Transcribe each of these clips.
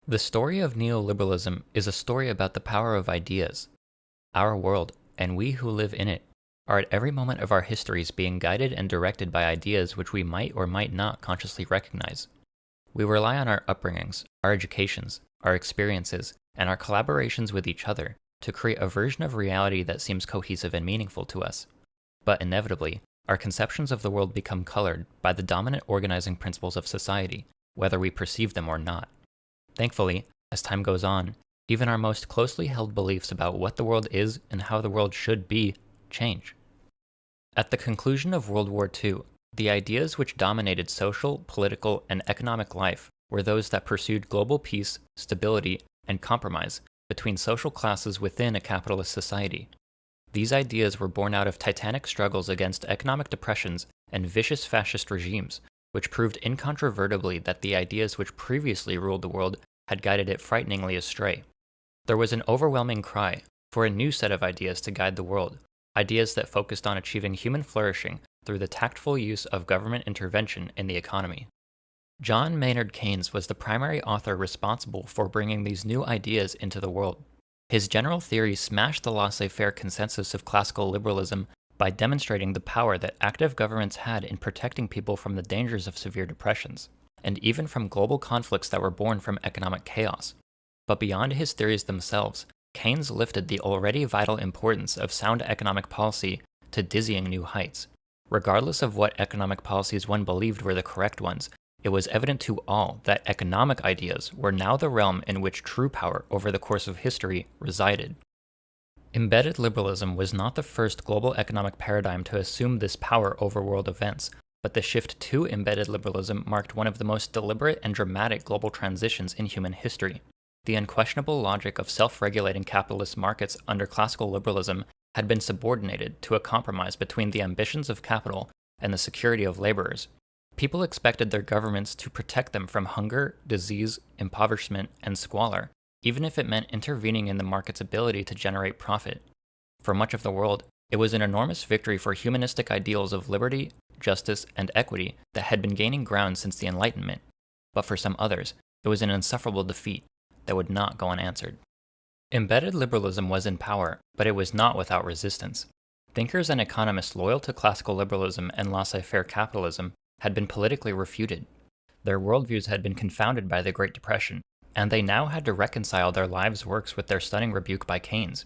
The story of neoliberalism is a story about the power of ideas. Our world, and we who live in it, are at every moment of our histories being guided and directed by ideas which we might or might not consciously recognize. We rely on our upbringings, our educations, our experiences, and our collaborations with each other to create a version of reality that seems cohesive and meaningful to us. But inevitably, our conceptions of the world become colored by the dominant organizing principles of society, whether we perceive them or not. Thankfully, as time goes on, even our most closely held beliefs about what the world is and how the world should be change. At the conclusion of World War II, the ideas which dominated social, political, and economic life were those that pursued global peace, stability, and compromise between social classes within a capitalist society. These ideas were born out of titanic struggles against economic depressions and vicious fascist regimes, which proved incontrovertibly that the ideas which previously ruled the world had guided it frighteningly astray. There was an overwhelming cry for a new set of ideas to guide the world, ideas that focused on achieving human flourishing through the tactful use of government intervention in the economy. John Maynard Keynes was the primary author responsible for bringing these new ideas into the world. His general theory smashed the laissez-faire consensus of classical liberalism by demonstrating the power that active governments had in protecting people from the dangers of severe depressions, and even from global conflicts that were born from economic chaos. But beyond his theories themselves, Keynes lifted the already vital importance of sound economic policy to dizzying new heights. Regardless of what economic policies one believed were the correct ones, it was evident to all that economic ideas were now the realm in which true power over the course of history resided. Embedded liberalism was not the first global economic paradigm to assume this power over world events, but the shift to embedded liberalism marked one of the most deliberate and dramatic global transitions in human history. The unquestionable logic of self-regulating capitalist markets under classical liberalism had been subordinated to a compromise between the ambitions of capital and the security of laborers. People expected their governments to protect them from hunger, disease, impoverishment, and squalor, even if it meant intervening in the market's ability to generate profit. For much of the world, it was an enormous victory for humanistic ideals of liberty, justice, and equity that had been gaining ground since the Enlightenment. But for some others, it was an insufferable defeat that would not go unanswered. Embedded liberalism was in power, but it was not without resistance. Thinkers and economists loyal to classical liberalism and laissez-faire capitalism had been politically refuted. Their worldviews had been confounded by the Great Depression, and they now had to reconcile their lives' works with their stunning rebuke by Keynes.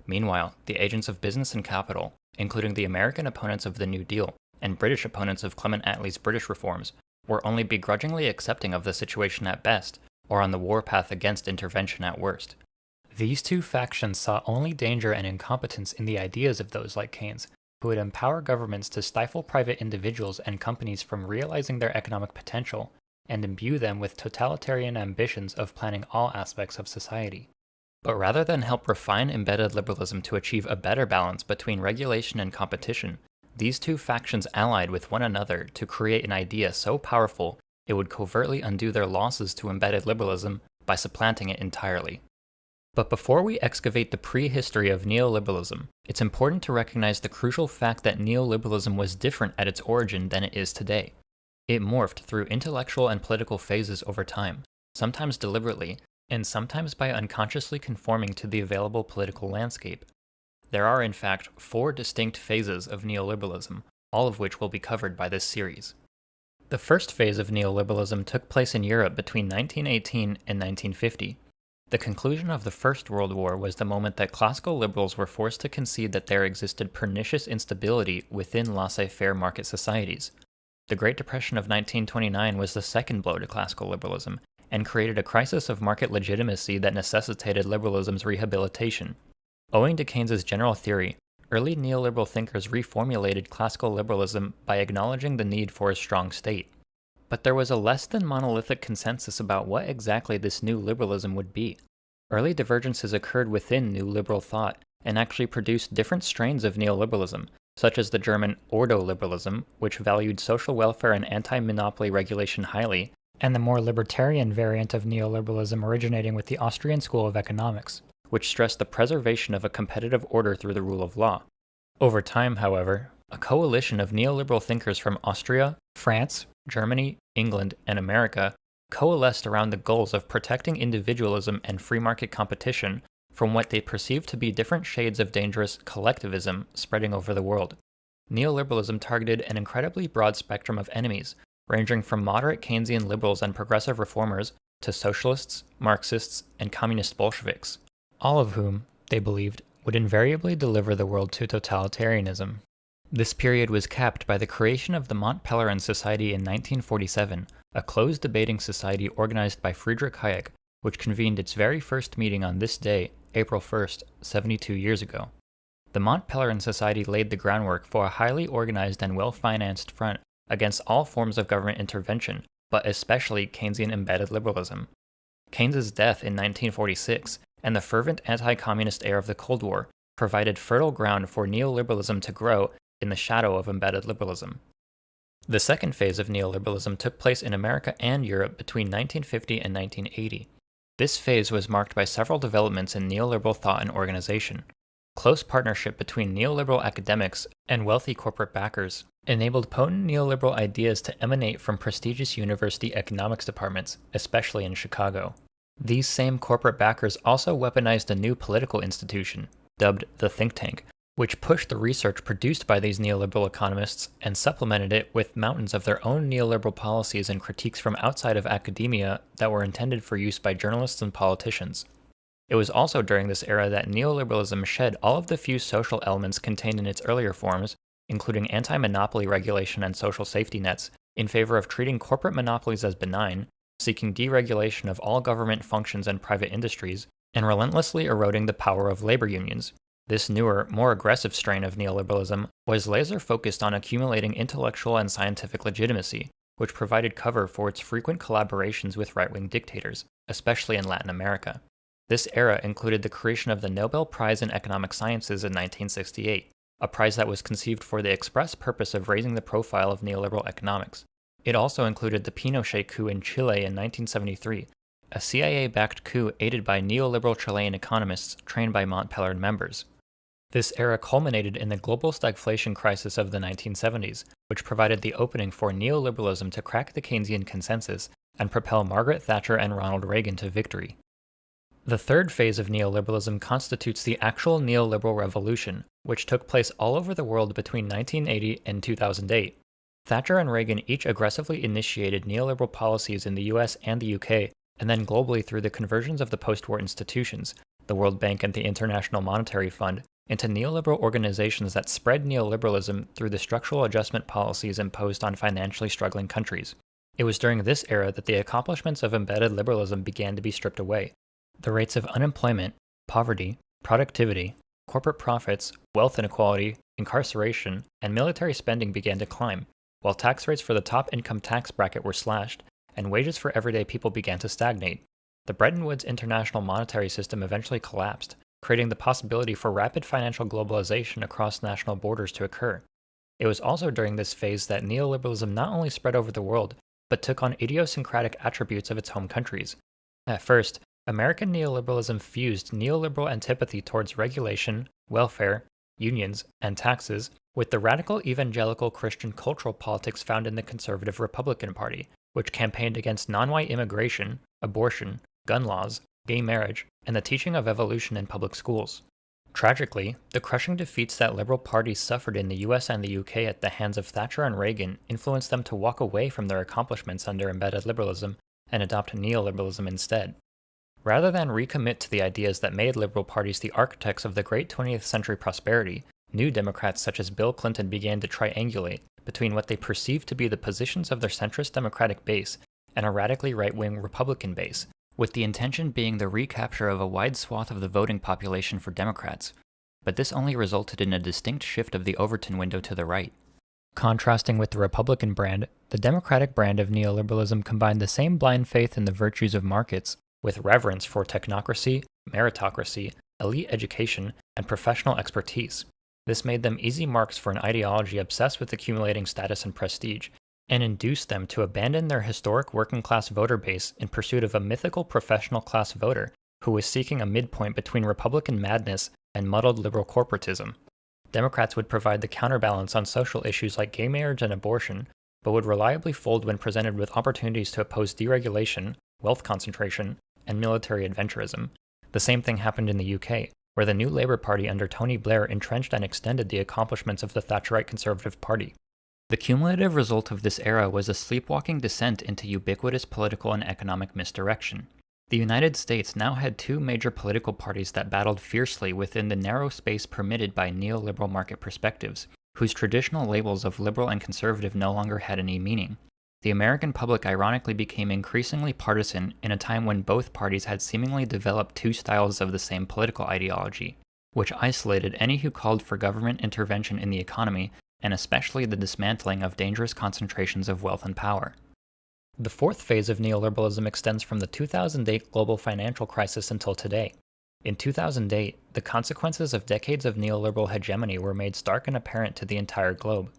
Meanwhile, the agents of business and capital, including the American opponents of the New Deal and British opponents of Clement Attlee's British reforms, were only begrudgingly accepting of the situation at best, or on the warpath against intervention at worst. These two factions saw only danger and incompetence in the ideas of those like Keynes, who would empower governments to stifle private individuals and companies from realizing their economic potential, and imbue them with totalitarian ambitions of planning all aspects of society. But rather than help refine embedded liberalism to achieve a better balance between regulation and competition, these two factions allied with one another to create an idea so powerful it would covertly undo their losses to embedded liberalism by supplanting it entirely. But before we excavate the prehistory of neoliberalism, it's important to recognize the crucial fact that neoliberalism was different at its origin than it is today. It morphed through intellectual and political phases over time, sometimes deliberately, and sometimes by unconsciously conforming to the available political landscape. There are, in fact, 4 distinct phases of neoliberalism, all of which will be covered by this series. The first phase of neoliberalism took place in Europe between 1918 and 1950. The conclusion of the First World War was the moment that classical liberals were forced to concede that there existed pernicious instability within laissez-faire market societies. The Great Depression of 1929 was the second blow to classical liberalism, and created a crisis of market legitimacy that necessitated liberalism's rehabilitation. Owing to Keynes's general theory, early neoliberal thinkers reformulated classical liberalism by acknowledging the need for a strong state. But there was a less than monolithic consensus about what exactly this new liberalism would be. Early divergences occurred within new liberal thought, and actually produced different strains of neoliberalism, such as the German ordoliberalism, which valued social welfare and anti-monopoly regulation highly, and the more libertarian variant of neoliberalism originating with the Austrian School of Economics, which stressed the preservation of a competitive order through the rule of law. Over time, however, a coalition of neoliberal thinkers from Austria, France, Germany, England, and America coalesced around the goals of protecting individualism and free market competition from what they perceived to be different shades of dangerous collectivism spreading over the world. Neoliberalism targeted an incredibly broad spectrum of enemies, ranging from moderate Keynesian liberals and progressive reformers to socialists, Marxists, and communist Bolsheviks, all of whom, they believed, would invariably deliver the world to totalitarianism. This period was capped by the creation of the Mont Pelerin Society in 1947, a closed debating society organized by Friedrich Hayek, which convened its very first meeting on this day, April 1st, 72 years ago. The Mont Pelerin Society laid the groundwork for a highly organized and well-financed front against all forms of government intervention, but especially Keynesian embedded liberalism. Keynes's death in 1946 and the fervent anti-communist air of the Cold War provided fertile ground for neoliberalism to grow in the shadow of embedded liberalism. The second phase of neoliberalism took place in America and Europe between 1950 and 1980. This phase was marked by several developments in neoliberal thought and organization. Close partnership between neoliberal academics and wealthy corporate backers enabled potent neoliberal ideas to emanate from prestigious university economics departments, especially in Chicago. These same corporate backers also weaponized a new political institution, dubbed the think tank, which pushed the research produced by these neoliberal economists and supplemented it with mountains of their own neoliberal policies and critiques from outside of academia that were intended for use by journalists and politicians. It was also during this era that neoliberalism shed all of the few social elements contained in its earlier forms, including anti-monopoly regulation and social safety nets, in favor of treating corporate monopolies as benign, seeking deregulation of all government functions and private industries, and relentlessly eroding the power of labor unions. This newer, more aggressive strain of neoliberalism was laser-focused on accumulating intellectual and scientific legitimacy, which provided cover for its frequent collaborations with right-wing dictators, especially in Latin America. This era included the creation of the Nobel Prize in Economic Sciences in 1968, a prize that was conceived for the express purpose of raising the profile of neoliberal economics. It also included the Pinochet coup in Chile in 1973, a CIA-backed coup aided by neoliberal Chilean economists trained by Mont Pelerin members. This era culminated in the global stagflation crisis of the 1970s, which provided the opening for neoliberalism to crack the Keynesian consensus and propel Margaret Thatcher and Ronald Reagan to victory. The third phase of neoliberalism constitutes the actual neoliberal revolution, which took place all over the world between 1980 and 2008. Thatcher and Reagan each aggressively initiated neoliberal policies in the US and the UK, and then globally through the conversions of the post-war institutions, the World Bank and the International Monetary Fund, into neoliberal organizations that spread neoliberalism through the structural adjustment policies imposed on financially struggling countries. It was during this era that the accomplishments of embedded liberalism began to be stripped away. The rates of unemployment, poverty, productivity, corporate profits, wealth inequality, incarceration, and military spending began to climb, while tax rates for the top income tax bracket were slashed, and wages for everyday people began to stagnate. The Bretton Woods international monetary system eventually collapsed, creating the possibility for rapid financial globalization across national borders to occur. It was also during this phase that neoliberalism not only spread over the world, but took on idiosyncratic attributes of its home countries. At first, American neoliberalism fused neoliberal antipathy towards regulation, welfare, unions, and taxes with the radical evangelical Christian cultural politics found in the conservative Republican Party, which campaigned against non-white immigration, abortion, gun laws, gay marriage, and the teaching of evolution in public schools. Tragically, the crushing defeats that liberal parties suffered in the US and the UK at the hands of Thatcher and Reagan influenced them to walk away from their accomplishments under embedded liberalism and adopt neoliberalism instead. Rather than recommit to the ideas that made liberal parties the architects of the great 20th century prosperity, new Democrats such as Bill Clinton began to triangulate between what they perceived to be the positions of their centrist Democratic base and a radically right-wing Republican base, with the intention being the recapture of a wide swath of the voting population for Democrats. But this only resulted in a distinct shift of the Overton window to the right. Contrasting with the Republican brand, the Democratic brand of neoliberalism combined the same blind faith in the virtues of markets with reverence for technocracy, meritocracy, elite education, and professional expertise. This made them easy marks for an ideology obsessed with accumulating status and prestige, and induced them to abandon their historic working-class voter base in pursuit of a mythical professional class voter who was seeking a midpoint between Republican madness and muddled liberal corporatism. Democrats would provide the counterbalance on social issues like gay marriage and abortion, but would reliably fold when presented with opportunities to oppose deregulation, wealth concentration, and military adventurism. The same thing happened in the UK, where the new Labour Party under Tony Blair entrenched and extended the accomplishments of the Thatcherite Conservative Party. The cumulative result of this era was a sleepwalking descent into ubiquitous political and economic misdirection. The United States now had two major political parties that battled fiercely within the narrow space permitted by neoliberal market perspectives, whose traditional labels of liberal and conservative no longer had any meaning. The American public ironically became increasingly partisan in a time when both parties had seemingly developed two styles of the same political ideology, which isolated any who called for government intervention in the economy and especially the dismantling of dangerous concentrations of wealth and power. The fourth phase of neoliberalism extends from the 2008 global financial crisis until today. In 2008, the consequences of decades of neoliberal hegemony were made stark and apparent to the entire globe.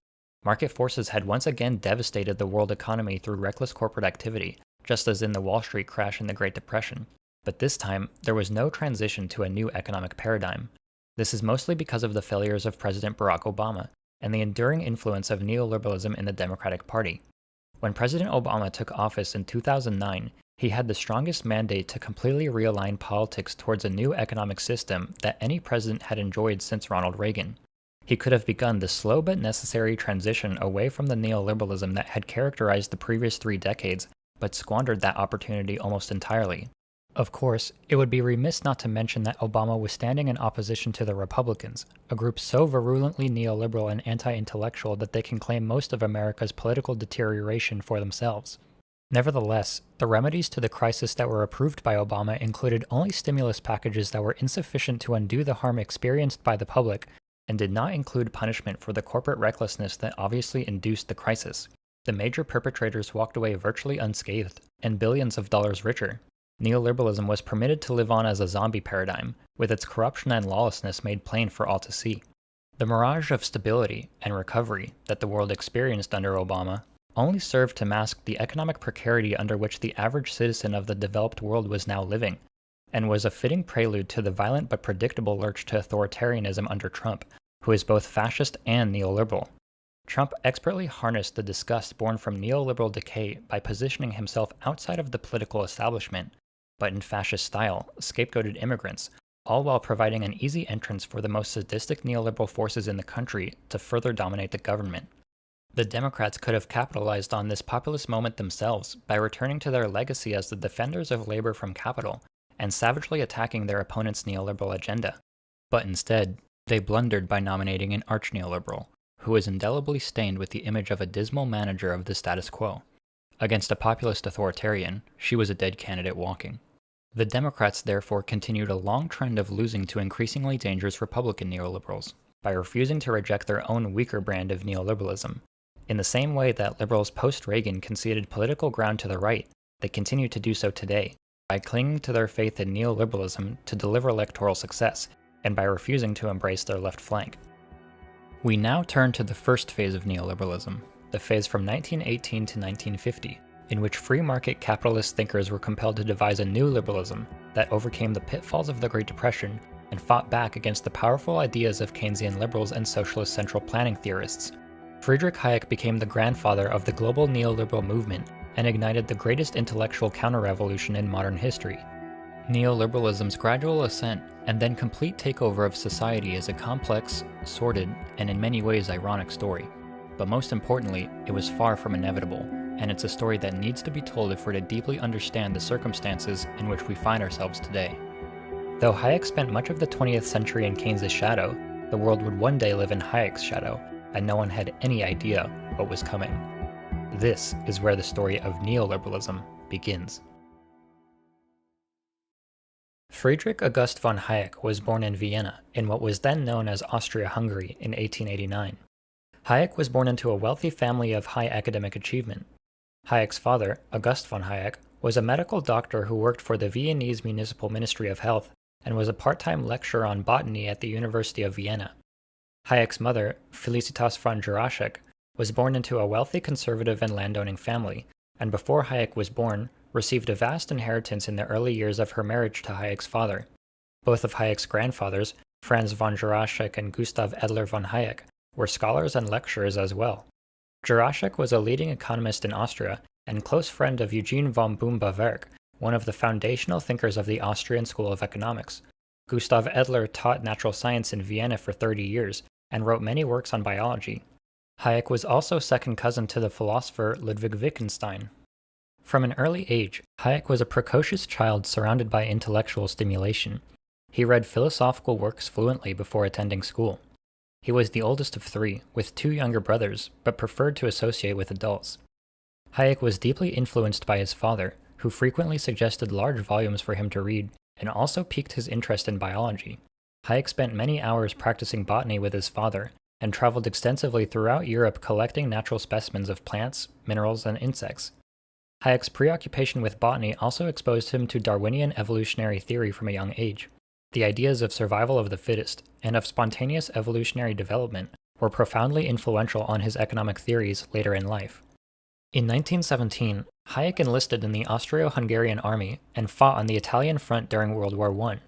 Market forces had once again devastated the world economy through reckless corporate activity, just as in the Wall Street crash in the Great Depression. But this time, there was no transition to a new economic paradigm. This is mostly because of the failures of President Barack Obama and the enduring influence of neoliberalism in the Democratic Party. When President Obama took office in 2009, he had the strongest mandate to completely realign politics towards a new economic system that any president had enjoyed since Ronald Reagan. He could have begun the slow but necessary transition away from the neoliberalism that had characterized the previous 3 decades, but squandered that opportunity almost entirely. Of course, it would be remiss not to mention that Obama was standing in opposition to the Republicans, a group so virulently neoliberal and anti-intellectual that they can claim most of America's political deterioration for themselves. Nevertheless, the remedies to the crisis that were approved by Obama included only stimulus packages that were insufficient to undo the harm experienced by the public, and did not include punishment for the corporate recklessness that obviously induced the crisis. The major perpetrators walked away virtually unscathed, and billions of dollars richer. Neoliberalism was permitted to live on as a zombie paradigm, with its corruption and lawlessness made plain for all to see. The mirage of stability and recovery that the world experienced under Obama only served to mask the economic precarity under which the average citizen of the developed world was now living, and was a fitting prelude to the violent but predictable lurch to authoritarianism under Trump, who is both fascist and neoliberal. Trump expertly harnessed the disgust born from neoliberal decay by positioning himself outside of the political establishment, but in fascist style, scapegoated immigrants, all while providing an easy entrance for the most sadistic neoliberal forces in the country to further dominate the government. The Democrats could have capitalized on this populist moment themselves by returning to their legacy as the defenders of labor from capital and savagely attacking their opponent's neoliberal agenda. But instead, they blundered by nominating an arch-neoliberal, who was indelibly stained with the image of a dismal manager of the status quo. Against a populist authoritarian, she was a dead candidate walking. The Democrats therefore continued a long trend of losing to increasingly dangerous Republican neoliberals, by refusing to reject their own weaker brand of neoliberalism. In the same way that liberals post-Reagan conceded political ground to the right, they continue to do so today, by clinging to their faith in neoliberalism to deliver electoral success, and by refusing to embrace their left flank. We now turn to the first phase of neoliberalism, the phase from 1918 to 1950, in which free market capitalist thinkers were compelled to devise a new liberalism that overcame the pitfalls of the Great Depression and fought back against the powerful ideas of Keynesian liberals and socialist central planning theorists. Friedrich Hayek became the grandfather of the global neoliberal movement and ignited the greatest intellectual counter-revolution in modern history. Neoliberalism's gradual ascent and then complete takeover of society is a complex, sordid, and in many ways ironic story. But most importantly, it was far from inevitable, and it's a story that needs to be told if we're to deeply understand the circumstances in which we find ourselves today. Though Hayek spent much of the 20th century in Keynes' shadow, the world would one day live in Hayek's shadow, and no one had any idea what was coming. This is where the story of neoliberalism begins. Friedrich August von Hayek was born in Vienna, in what was then known as Austria-Hungary, in 1889. Hayek was born into a wealthy family of high academic achievement. Hayek's father, August von Hayek, was a medical doctor who worked for the Viennese Municipal Ministry of Health and was a part-time lecturer on botany at the University of Vienna. Hayek's mother, Felicitas von Juraszek, was born into a wealthy conservative and landowning family, and before Hayek was born, received a vast inheritance in the early years of her marriage to Hayek's father. Both of Hayek's grandfathers, Franz von Juraszek and Gustav Edler von Hayek, were scholars and lecturers as well. Jurasek was a leading economist in Austria and close friend of Eugen von Böhm-Bawerk, one of the foundational thinkers of the Austrian School of Economics. Gustav Edler taught natural science in Vienna for 30 years and wrote many works on biology. Hayek was also second cousin to the philosopher Ludwig Wittgenstein. From an early age, Hayek was a precocious child surrounded by intellectual stimulation. He read philosophical works fluently before attending school. He was the oldest of three, with two younger brothers, but preferred to associate with adults. Hayek was deeply influenced by his father, who frequently suggested large volumes for him to read, and also piqued his interest in biology. Hayek spent many hours practicing botany with his father, and traveled extensively throughout Europe collecting natural specimens of plants, minerals, and insects. Hayek's preoccupation with botany also exposed him to Darwinian evolutionary theory from a young age. The ideas of survival of the fittest and of spontaneous evolutionary development were profoundly influential on his economic theories later in life. In 1917, Hayek enlisted in the Austro-Hungarian army and fought on the Italian front during World War I.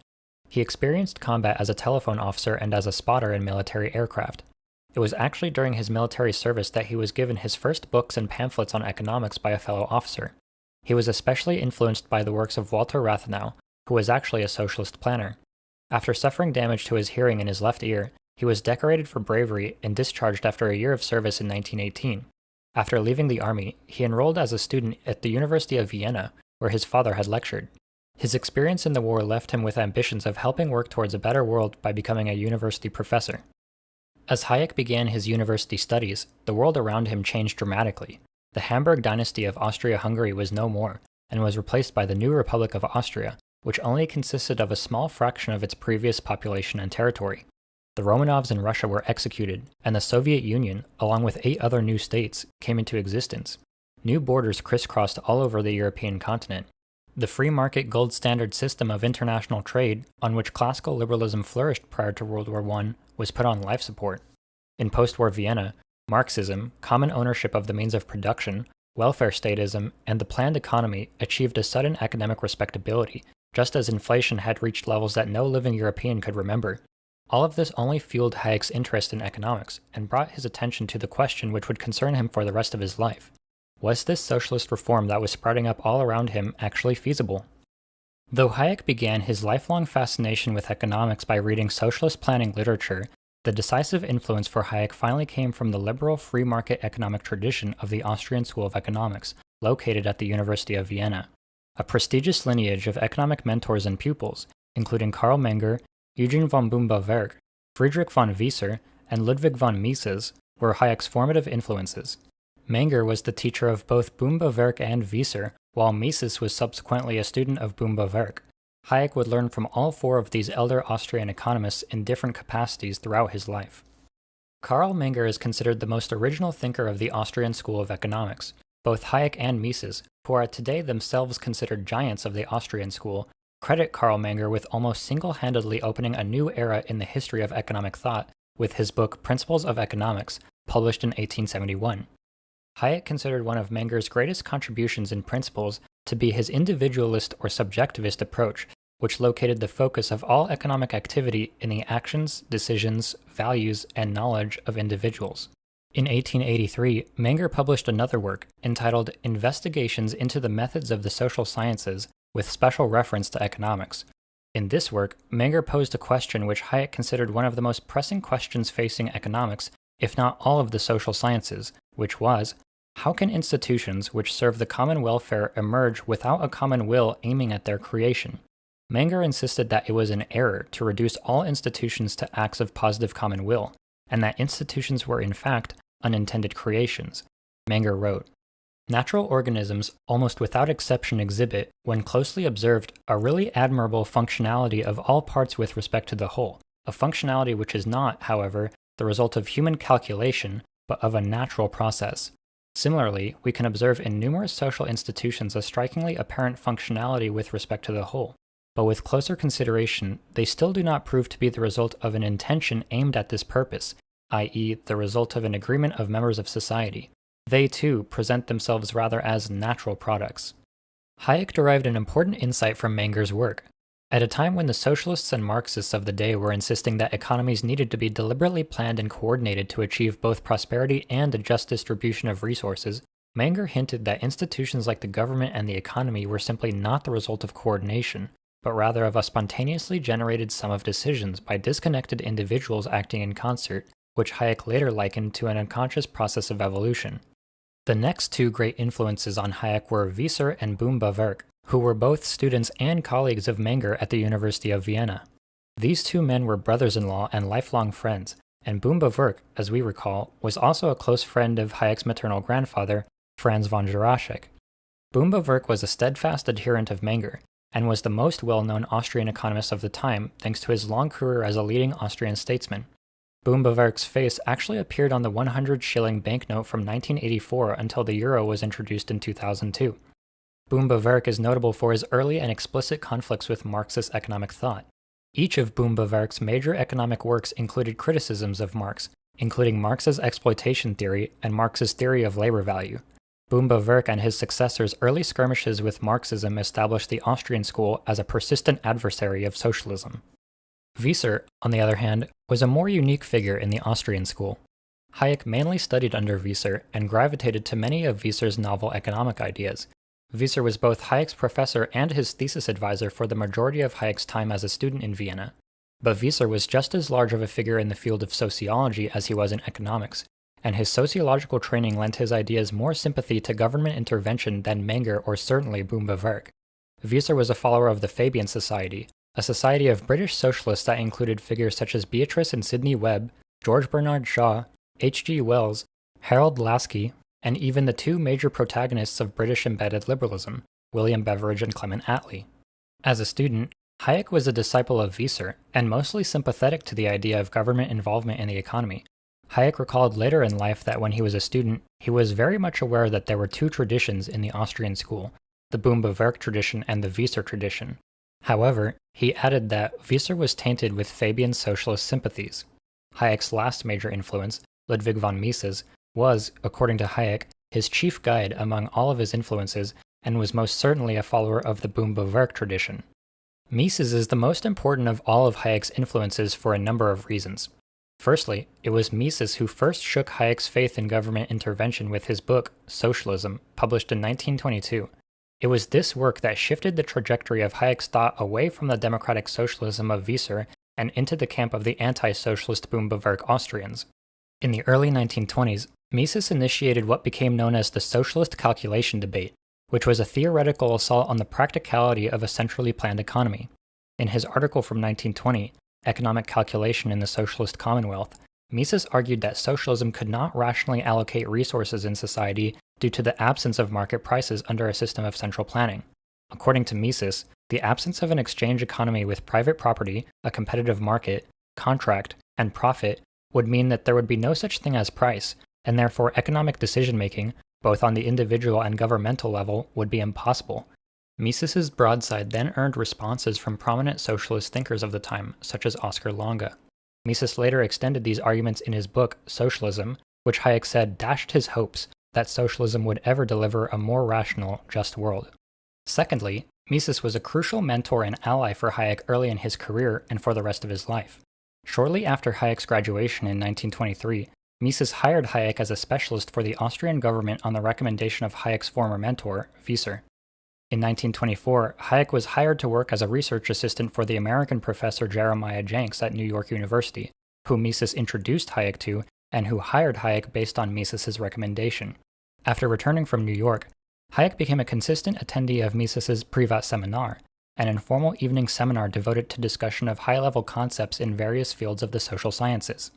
He experienced combat as a telephone officer and as a spotter in military aircraft. It was actually during his military service that he was given his first books and pamphlets on economics by a fellow officer. He was especially influenced by the works of Walter Rathenau, who was actually a socialist planner. After suffering damage to his hearing in his left ear, he was decorated for bravery and discharged after a year of service in 1918. After leaving the army, he enrolled as a student at the University of Vienna, where his father had lectured. His experience in the war left him with ambitions of helping work towards a better world by becoming a university professor. As Hayek began his university studies, the world around him changed dramatically. The Hamburg dynasty of Austria-Hungary was no more, and was replaced by the new Republic of Austria, which only consisted of a small fraction of its previous population and territory. The Romanovs in Russia were executed, and the Soviet Union, along with 8 other new states, came into existence. New borders crisscrossed all over the European continent. The free market gold standard system of international trade, on which classical liberalism flourished prior to World War I, was put on life support. In post-war Vienna, Marxism, common ownership of the means of production, welfare statism, and the planned economy achieved a sudden academic respectability, just as inflation had reached levels that no living European could remember. All of this only fueled Hayek's interest in economics, and brought his attention to the question which would concern him for the rest of his life. Was this socialist reform that was sprouting up all around him actually feasible? Though Hayek began his lifelong fascination with economics by reading socialist planning literature, the decisive influence for Hayek finally came from the liberal free market economic tradition of the Austrian School of Economics, located at the University of Vienna. A prestigious lineage of economic mentors and pupils, including Karl Menger, Eugen von Böhm-Bawerk, Friedrich von Wieser, and Ludwig von Mises, were Hayek's formative influences. Menger was the teacher of both Böhm-Bawerk and Wieser, while Mises was subsequently a student of Böhm-Bawerk. Hayek would learn from all 4 of these elder Austrian economists in different capacities throughout his life. Karl Menger is considered the most original thinker of the Austrian School of Economics. Both Hayek and Mises, who are today themselves considered giants of the Austrian school, credit Karl Menger with almost single-handedly opening a new era in the history of economic thought with his book Principles of Economics, published in 1871. Hayek considered one of Menger's greatest contributions in Principles to be his individualist or subjectivist approach, which located the focus of all economic activity in the actions, decisions, values, and knowledge of individuals. In 1883, Menger published another work entitled Investigations into the Methods of the Social Sciences, with special reference to economics. In this work, Menger posed a question which Hayek considered one of the most pressing questions facing economics, if not all of the social sciences, which was, how can institutions which serve the common welfare emerge without a common will aiming at their creation? Menger insisted that it was an error to reduce all institutions to acts of positive common will, and that institutions were in fact unintended creations. Menger wrote, "Natural organisms almost without exception exhibit, when closely observed, a really admirable functionality of all parts with respect to the whole, a functionality which is not, however, the result of human calculation, but of a natural process. Similarly, we can observe in numerous social institutions a strikingly apparent functionality with respect to the whole, but with closer consideration, they still do not prove to be the result of an intention aimed at this purpose, i.e., the result of an agreement of members of society. They, too, present themselves rather as natural products." Hayek derived an important insight from Menger's work. At a time when the socialists and Marxists of the day were insisting that economies needed to be deliberately planned and coordinated to achieve both prosperity and a just distribution of resources, Menger hinted that institutions like the government and the economy were simply not the result of coordination, but rather of a spontaneously generated sum of decisions by disconnected individuals acting in concert, which Hayek later likened to an unconscious process of evolution. The next two great influences on Hayek were Wieser and Boom-Bawerk, who were both students and colleagues of Menger at the University of Vienna. These two men were brothers-in-law and lifelong friends, and Boom-Bawerk, as we recall, was also a close friend of Hayek's maternal grandfather, Franz von Juraschek. Boom-Bawerk was a steadfast adherent of Menger, and was the most well-known Austrian economist of the time thanks to his long career as a leading Austrian statesman. Boom-Bawerk's face actually appeared on the 100-shilling banknote from 1984 until the euro was introduced in 2002. Boom-Bawerk is notable for his early and explicit conflicts with Marxist economic thought. Each of Boom-Bawerk's major economic works included criticisms of Marx, including Marx's exploitation theory and Marx's theory of labor value. Boom-Bawerk and his successors' early skirmishes with Marxism established the Austrian school as a persistent adversary of socialism. Wieser, on the other hand, was a more unique figure in the Austrian school. Hayek mainly studied under Wieser and gravitated to many of Wieser's novel economic ideas. Wieser was both Hayek's professor and his thesis advisor for the majority of Hayek's time as a student in Vienna. But Wieser was just as large of a figure in the field of sociology as he was in economics, and his sociological training lent his ideas more sympathy to government intervention than Menger or certainly Boom-Bawerk. Wieser was a follower of the Fabian Society, a society of British socialists that included figures such as Beatrice and Sidney Webb, George Bernard Shaw, H.G. Wells, Harold Laski, and even the two major protagonists of British embedded liberalism, William Beveridge and Clement Attlee. As a student, Hayek was a disciple of Wieser and mostly sympathetic to the idea of government involvement in the economy. Hayek recalled later in life that when he was a student, he was very much aware that there were two traditions in the Austrian school, the Boom-Bawerk tradition and the Wieser tradition. However, he added that Wieser was tainted with Fabian socialist sympathies. Hayek's last major influence, Ludwig von Mises, was, according to Hayek, his chief guide among all of his influences and was most certainly a follower of the Boom-Bawerk tradition. Mises is the most important of all of Hayek's influences for a number of reasons. Firstly, it was Mises who first shook Hayek's faith in government intervention with his book, Socialism, published in 1922. It was this work that shifted the trajectory of Hayek's thought away from the democratic socialism of Wieser and into the camp of the anti-socialist Boom-Bawerk Austrians. In the early 1920s, Mises initiated what became known as the socialist calculation debate, which was a theoretical assault on the practicality of a centrally planned economy. In his article from 1920, Economic Calculation in the Socialist Commonwealth, Mises argued that socialism could not rationally allocate resources in society due to the absence of market prices under a system of central planning. According to Mises, the absence of an exchange economy with private property, a competitive market, contract, and profit would mean that there would be no such thing as price, and therefore economic decision-making, both on the individual and governmental level, would be impossible. Mises's broadside then earned responses from prominent socialist thinkers of the time, such as Oscar Lange. Mises later extended these arguments in his book, Socialism, which Hayek said dashed his hopes that socialism would ever deliver a more rational, just world. Secondly, Mises was a crucial mentor and ally for Hayek early in his career and for the rest of his life. Shortly after Hayek's graduation in 1923, Mises hired Hayek as a specialist for the Austrian government on the recommendation of Hayek's former mentor, Wieser. In 1924, Hayek was hired to work as a research assistant for the American professor Jeremiah Jenks at New York University, whom Mises introduced Hayek to and who hired Hayek based on Mises's recommendation. After returning from New York, Hayek became a consistent attendee of Mises's Privatseminar, an informal evening seminar devoted to discussion of high-level concepts in various fields of the social sciences.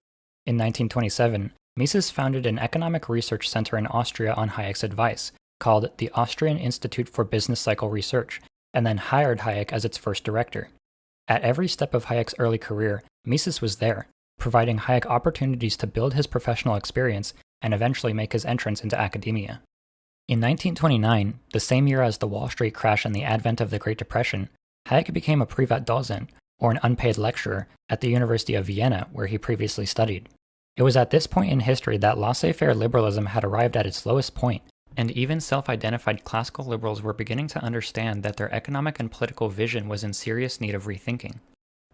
In 1927, Mises founded an economic research center in Austria on Hayek's advice, called the Austrian Institute for Business Cycle Research, and then hired Hayek as its first director. At every step of Hayek's early career, Mises was there, providing Hayek opportunities to build his professional experience and eventually make his entrance into academia. In 1929, the same year as the Wall Street crash and the advent of the Great Depression, Hayek became a Privatdozent, or an unpaid lecturer, at the University of Vienna, where he previously studied. It was at this point in history that laissez-faire liberalism had arrived at its lowest point, And even self-identified classical liberals were beginning to understand that their economic and political vision was in serious need of rethinking.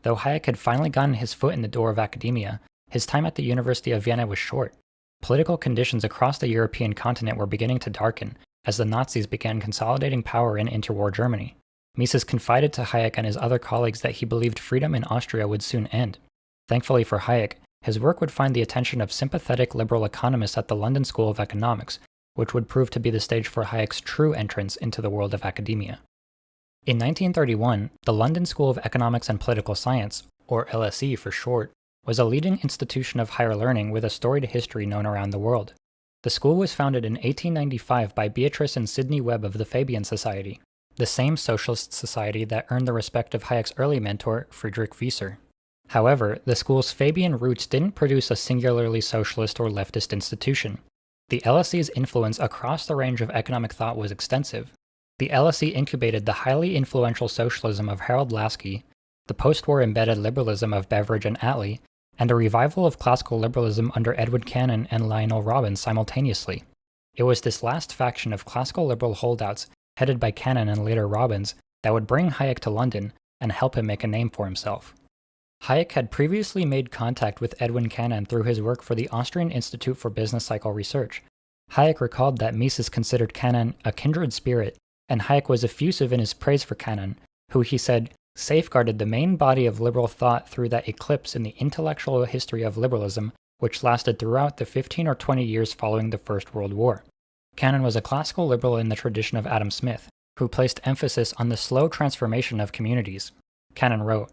Though Hayek had finally gotten his foot in the door of academia, his time at the University of Vienna was short. Political conditions across the European continent were beginning to darken as the Nazis began consolidating power in interwar Germany. Mises confided to Hayek and his other colleagues that he believed freedom in Austria would soon end. Thankfully for Hayek, his work would find the attention of sympathetic liberal economists at the London School of Economics, which would prove to be the stage for Hayek's true entrance into the world of academia. In 1931, the London School of Economics and Political Science, or LSE for short, was a leading institution of higher learning with a storied history known around the world. The school was founded in 1895 by Beatrice and Sidney Webb of the Fabian Society, the same socialist society that earned the respect of Hayek's early mentor, Friedrich Wieser. However, the school's Fabian roots didn't produce a singularly socialist or leftist institution. The LSE's influence across the range of economic thought was extensive. The LSE incubated the highly influential socialism of Harold Laski, the post-war embedded liberalism of Beveridge and Attlee, and a revival of classical liberalism under Edward Cannon and Lionel Robbins simultaneously. It was this last faction of classical liberal holdouts, headed by Cannon and later Robbins, that would bring Hayek to London and help him make a name for himself. Hayek had previously made contact with Edwin Cannon through his work for the Austrian Institute for Business Cycle Research. Hayek recalled that Mises considered Cannon a kindred spirit, and Hayek was effusive in his praise for Cannon, who he said safeguarded the main body of liberal thought through that eclipse in the intellectual history of liberalism which lasted throughout the 15 or 20 years following the First World War. Cannon was a classical liberal in the tradition of Adam Smith, who placed emphasis on the slow transformation of communities. Cannon wrote,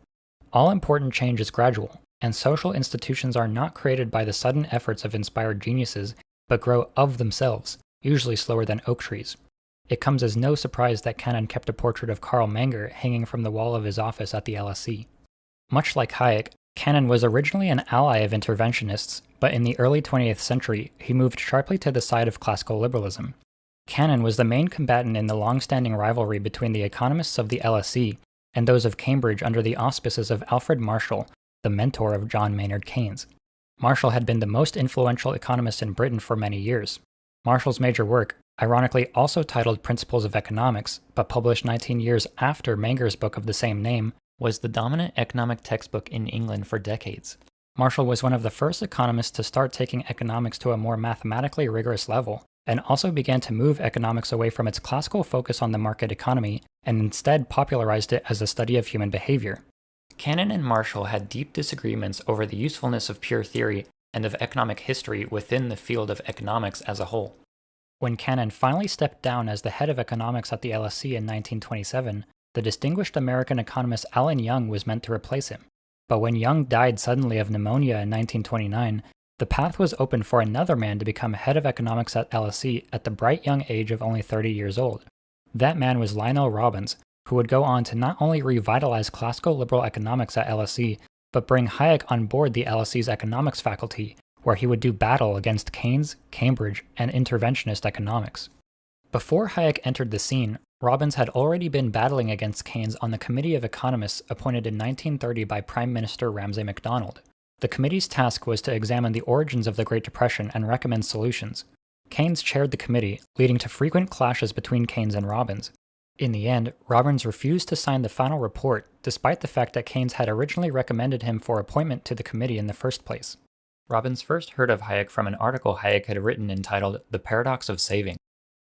"All important change is gradual, and social institutions are not created by the sudden efforts of inspired geniuses, but grow of themselves, usually slower than oak trees." It comes as no surprise that Cannon kept a portrait of Karl Menger hanging from the wall of his office at the LSE. Much like Hayek, Cannon was originally an ally of interventionists, but in the early 20th century, he moved sharply to the side of classical liberalism. Cannon was the main combatant in the long-standing rivalry between the economists of the LSE and those of Cambridge under the auspices of Alfred Marshall, the mentor of John Maynard Keynes. Marshall had been the most influential economist in Britain for many years. Marshall's major work, ironically also titled Principles of Economics, but published 19 years after Menger's book of the same name, was the dominant economic textbook in England for decades. Marshall was one of the first economists to start taking economics to a more mathematically rigorous level, and also began to move economics away from its classical focus on the market economy and instead popularized it as a study of human behavior. Cannon and Marshall had deep disagreements over the usefulness of pure theory and of economic history within the field of economics as a whole. When Cannon finally stepped down as the head of economics at the LSE in 1927, the distinguished American economist Alan Young was meant to replace him. But when Young died suddenly of pneumonia in 1929, the path was open for another man to become head of economics at LSE at the bright young age of only 30 years old. That man was Lionel Robbins, who would go on to not only revitalize classical liberal economics at LSE, but bring Hayek on board the LSE's economics faculty, where he would do battle against Keynes, Cambridge, and interventionist economics. Before Hayek entered the scene, Robbins had already been battling against Keynes on the Committee of Economists appointed in 1930 by Prime Minister Ramsay MacDonald. The committee's task was to examine the origins of the Great Depression and recommend solutions. Keynes chaired the committee, leading to frequent clashes between Keynes and Robbins. In the end, Robbins refused to sign the final report, despite the fact that Keynes had originally recommended him for appointment to the committee in the first place. Robbins first heard of Hayek from an article Hayek had written entitled "The Paradox of Saving,"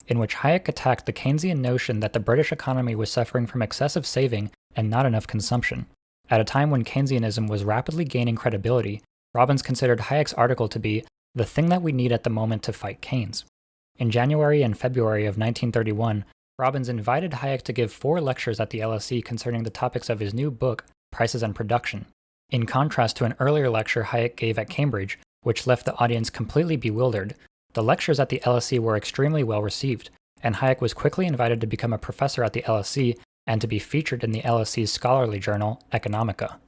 in which Hayek attacked the Keynesian notion that the British economy was suffering from excessive saving and not enough consumption. At a time when Keynesianism was rapidly gaining credibility, Robbins considered Hayek's article to be the thing that we need at the moment to fight Keynes. In January and February of 1931, Robbins invited Hayek to give 4 lectures at the LSE concerning the topics of his new book, Prices and Production. In contrast to an earlier lecture Hayek gave at Cambridge, which left the audience completely bewildered, the lectures at the LSE were extremely well received, and Hayek was quickly invited to become a professor at the LSE and to be featured in the LSE's scholarly journal, Economica.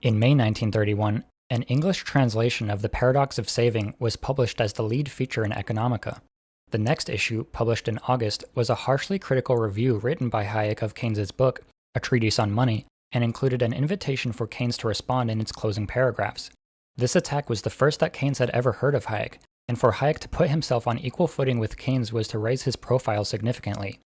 In May 1931, an English translation of The Paradox of Saving was published as the lead feature in Economica. The next issue, published in August, was a harshly critical review written by Hayek of Keynes's book, A Treatise on Money, and included an invitation for Keynes to respond in its closing paragraphs. This attack was the first that Keynes had ever heard of Hayek, and for Hayek to put himself on equal footing with Keynes was to raise his profile significantly.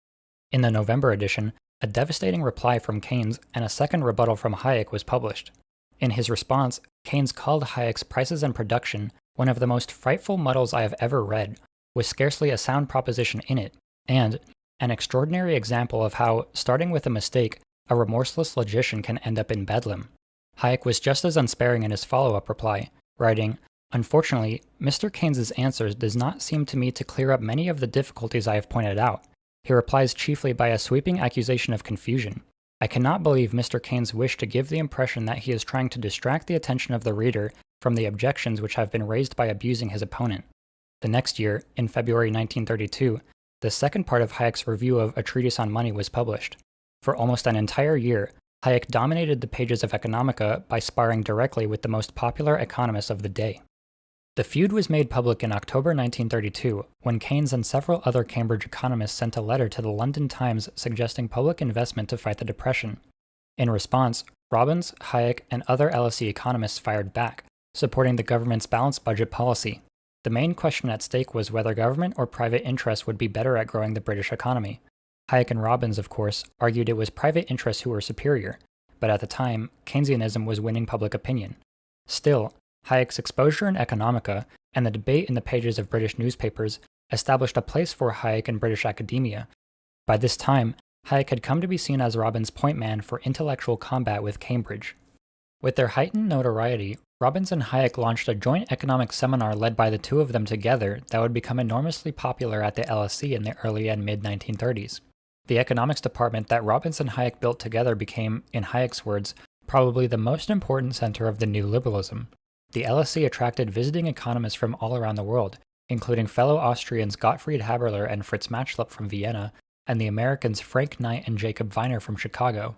In the November edition, a devastating reply from Keynes and a second rebuttal from Hayek was published. In his response, Keynes called Hayek's Prices and Production one of the most frightful muddles I have ever read, with scarcely a sound proposition in it, and an extraordinary example of how, starting with a mistake, a remorseless logician can end up in bedlam. Hayek was just as unsparing in his follow-up reply, writing, "Unfortunately, Mr. Keynes's answers does not seem to me to clear up many of the difficulties I have pointed out. He replies chiefly by a sweeping accusation of confusion. I cannot believe Mr. Keynes' wish to give the impression that he is trying to distract the attention of the reader from the objections which have been raised by abusing his opponent." The next year, in February 1932, the second part of Hayek's review of A Treatise on Money was published. For almost an entire year, Hayek dominated the pages of Economica by sparring directly with the most popular economists of the day. The feud was made public in October 1932, when Keynes and several other Cambridge economists sent a letter to the London Times suggesting public investment to fight the Depression. In response, Robbins, Hayek, and other LSE economists fired back, supporting the government's balanced budget policy. The main question at stake was whether government or private interests would be better at growing the British economy. Hayek and Robbins, of course, argued it was private interests who were superior, but at the time, Keynesianism was winning public opinion. Still, Hayek's exposure in Economica and the debate in the pages of British newspapers established a place for Hayek in British academia. By this time, Hayek had come to be seen as Robbins' point man for intellectual combat with Cambridge. With their heightened notoriety, Robbins and Hayek launched a joint economics seminar led by the two of them together that would become enormously popular at the LSE in the early and mid-1930s. The economics department that Robbins and Hayek built together became, in Hayek's words, probably the most important center of the Neoliberalism. The LSE attracted visiting economists from all around the world, including fellow Austrians Gottfried Haberler and Fritz Matschlup from Vienna, and the Americans Frank Knight and Jacob Viner from Chicago.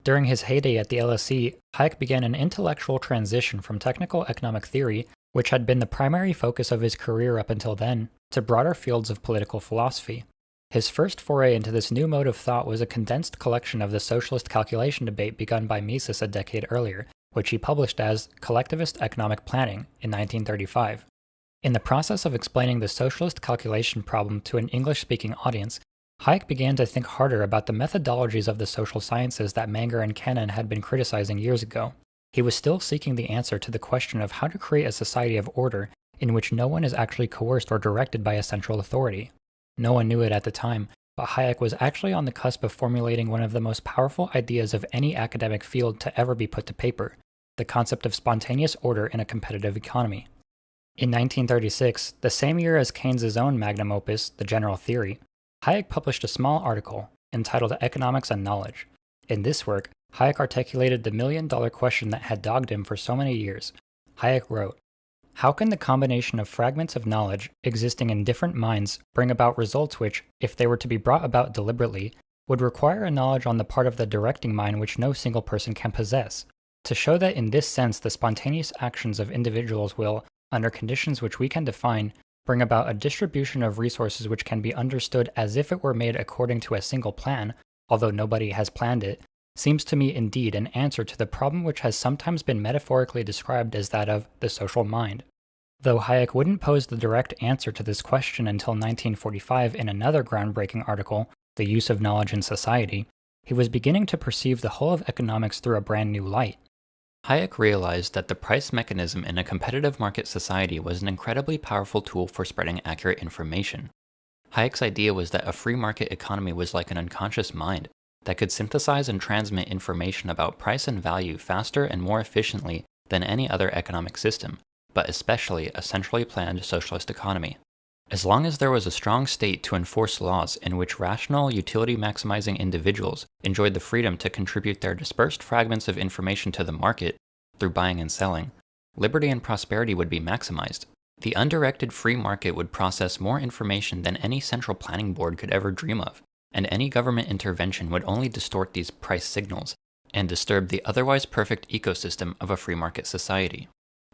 During his heyday at the LSE, Hayek began an intellectual transition from technical economic theory, which had been the primary focus of his career up until then, to broader fields of political philosophy. His first foray into this new mode of thought was a condensed collection of the socialist calculation debate begun by Mises a decade earlier, which he published as Collectivist Economic Planning in 1935. In the process of explaining the socialist calculation problem to an English-speaking audience, Hayek began to think harder about the methodologies of the social sciences that Menger and Kennan had been criticizing years ago. He was still seeking the answer to the question of how to create a society of order in which no one is actually coerced or directed by a central authority. No one knew it at the time, but Hayek was actually on the cusp of formulating one of the most powerful ideas of any academic field to ever be put to paper, the concept of spontaneous order in a competitive economy. In 1936, the same year as Keynes's own magnum opus, The General Theory, Hayek published a small article entitled Economics and Knowledge. In this work, Hayek articulated the million-dollar question that had dogged him for so many years. Hayek wrote, "How can the combination of fragments of knowledge existing in different minds bring about results which, if they were to be brought about deliberately, would require a knowledge on the part of the directing mind which no single person can possess? To show that in this sense the spontaneous actions of individuals will, under conditions which we can define, bring about a distribution of resources which can be understood as if it were made according to a single plan, although nobody has planned it, seems to me indeed an answer to the problem which has sometimes been metaphorically described as that of the social mind." Though Hayek wouldn't pose the direct answer to this question until 1945 in another groundbreaking article, The Use of Knowledge in Society, he was beginning to perceive the whole of economics through a brand new light. Hayek realized that the price mechanism in a competitive market society was an incredibly powerful tool for spreading accurate information. Hayek's idea was that a free market economy was like an unconscious mind that could synthesize and transmit information about price and value faster and more efficiently than any other economic system, but especially a centrally planned socialist economy. As long as there was a strong state to enforce laws in which rational, utility-maximizing individuals enjoyed the freedom to contribute their dispersed fragments of information to the market through buying and selling, liberty and prosperity would be maximized. The undirected free market would process more information than any central planning board could ever dream of, and any government intervention would only distort these price signals and disturb the otherwise perfect ecosystem of a free market society.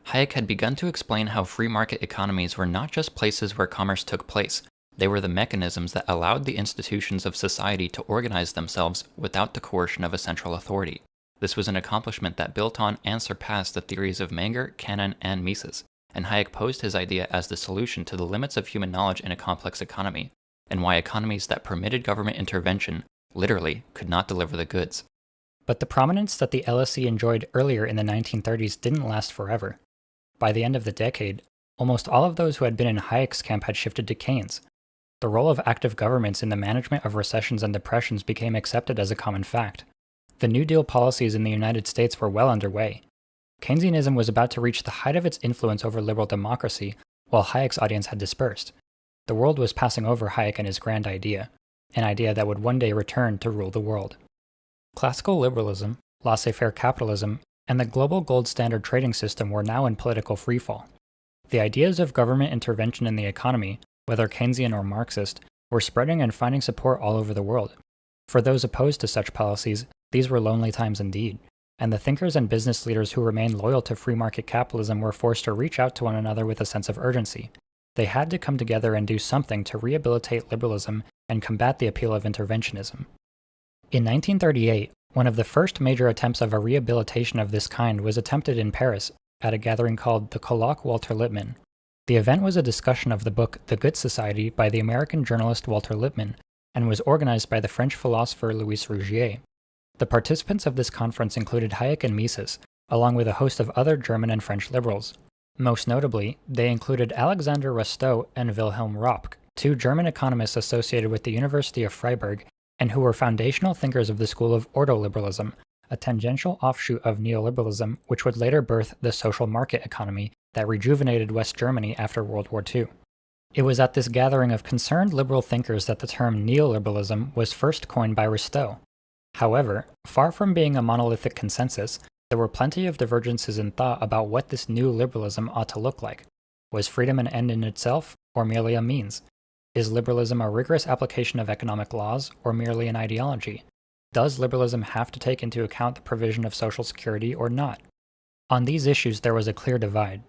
Hayek had begun to explain how free market economies were not just places where commerce took place, they were the mechanisms that allowed the institutions of society to organize themselves without the coercion of a central authority. This was an accomplishment that built on and surpassed the theories of Menger, Kennan, and Mises. and Hayek posed his idea as the solution to the limits of human knowledge in a complex economy, and why economies that permitted government intervention literally could not deliver the goods. But the prominence that the LSE enjoyed earlier in the 1930s didn't last forever. By the end of the decade, almost all of those who had been in Hayek's camp had shifted to Keynes. The role of active governments in the management of recessions and depressions became accepted as a common fact. The New Deal policies in the United States were well underway. Keynesianism was about to reach the height of its influence over liberal democracy, while Hayek's audience had dispersed. The world was passing over Hayek and his grand idea, an idea that would one day return to rule the world. Classical liberalism, laissez-faire capitalism, and the global gold standard trading system were now in political freefall. The ideas of government intervention in the economy, whether Keynesian or Marxist, were spreading and finding support all over the world. For those opposed to such policies, these were lonely times indeed, and the thinkers and business leaders who remained loyal to free market capitalism were forced to reach out to one another with a sense of urgency. They had to come together and do something to rehabilitate liberalism and combat the appeal of interventionism. In 1938, one of the first major attempts of a rehabilitation of this kind was attempted in Paris at a gathering called the Colloque Walter Lippmann. The event was a discussion of the book The Good Society by the American journalist Walter Lippmann, and was organized by the French philosopher Louis Rougier. The participants of this conference included Hayek and Mises, along with a host of other German and French liberals. Most notably, they included Alexander Rostow and Wilhelm Röpke, two German economists associated with the University of Freiburg, and who were foundational thinkers of the school of ordoliberalism, a tangential offshoot of neoliberalism which would later birth the social market economy that rejuvenated West Germany after World War II. It was at this gathering of concerned liberal thinkers that the term neoliberalism was first coined by Rostow. However, far from being a monolithic consensus, there were plenty of divergences in thought about what this new liberalism ought to look like. Was freedom an end in itself, or merely a means? Is liberalism a rigorous application of economic laws, or merely an ideology? Does liberalism have to take into account the provision of social security or not? On these issues there was a clear divide.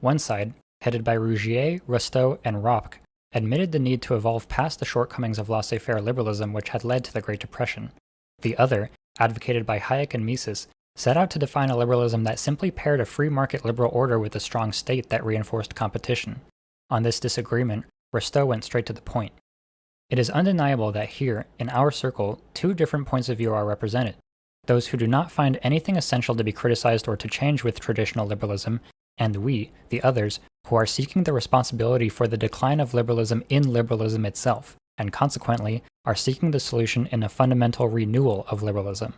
One side, headed by Rougier, Rostow, and Röpke, admitted the need to evolve past the shortcomings of laissez-faire liberalism which had led to the Great Depression. The other, advocated by Hayek and Mises, set out to define a liberalism that simply paired a free market liberal order with a strong state that reinforced competition. On this disagreement, Rostow went straight to the point. It is undeniable that here, in our circle, two different points of view are represented. Those who do not find anything essential to be criticized or to change with traditional liberalism, and we, the others, who are seeking the responsibility for the decline of liberalism in liberalism itself, and consequently are seeking the solution in a fundamental renewal of liberalism.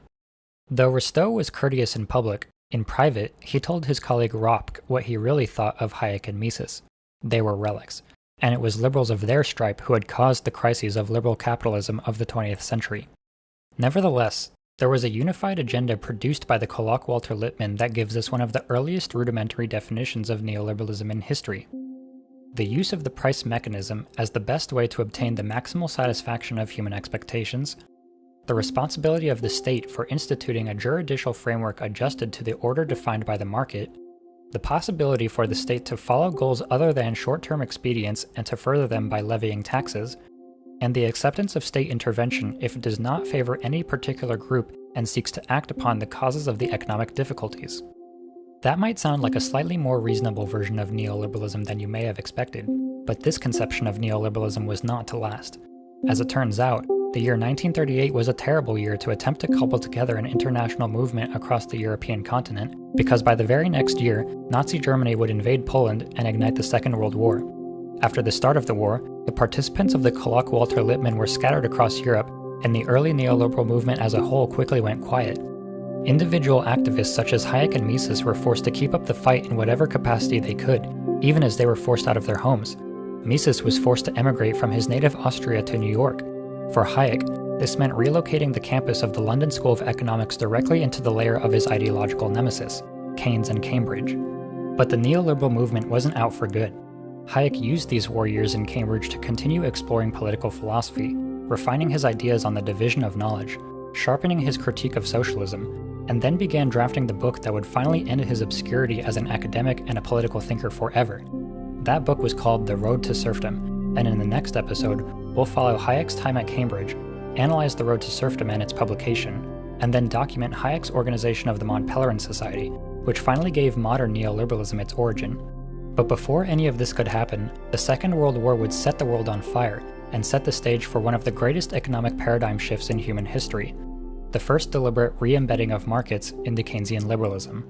Though Rostow was courteous in public, in private he told his colleague Röpke what he really thought of Hayek and Mises. They were relics, and it was liberals of their stripe who had caused the crises of liberal capitalism of the 20th century. Nevertheless, there was a unified agenda produced by the Colloque Walter Lippmann that gives us one of the earliest rudimentary definitions of neoliberalism in history. The use of the price mechanism as the best way to obtain the maximal satisfaction of human expectations, the responsibility of the state for instituting a juridical framework adjusted to the order defined by the market, the possibility for the state to follow goals other than short-term expedients and to further them by levying taxes, and the acceptance of state intervention if it does not favor any particular group and seeks to act upon the causes of the economic difficulties. That might sound like a slightly more reasonable version of neoliberalism than you may have expected, but this conception of neoliberalism was not to last. As it turns out, the year 1938 was a terrible year to attempt to cobble together an international movement across the European continent, because by the very next year, Nazi Germany would invade Poland and ignite the Second World War. After the start of the war, the participants of the Colloque Walter Lippmann were scattered across Europe, and the early neoliberal movement as a whole quickly went quiet. Individual activists such as Hayek and Mises were forced to keep up the fight in whatever capacity they could, even as they were forced out of their homes. Mises was forced to emigrate from his native Austria to New York. For Hayek, this meant relocating the campus of the London School of Economics directly into the lair of his ideological nemesis, Keynes and Cambridge. But the neoliberal movement wasn't out for good. Hayek used these war years in Cambridge to continue exploring political philosophy, refining his ideas on the division of knowledge, sharpening his critique of socialism, and then began drafting the book that would finally end his obscurity as an academic and a political thinker forever. That book was called The Road to Serfdom, and in the next episode, we'll follow Hayek's time at Cambridge, analyze The Road to Serfdom and its publication, and then document Hayek's organization of the Mont Pelerin Society, which finally gave modern neoliberalism its origin. But before any of this could happen, the Second World War would set the world on fire and set the stage for one of the greatest economic paradigm shifts in human history, the first deliberate re-embedding of markets into Keynesian liberalism.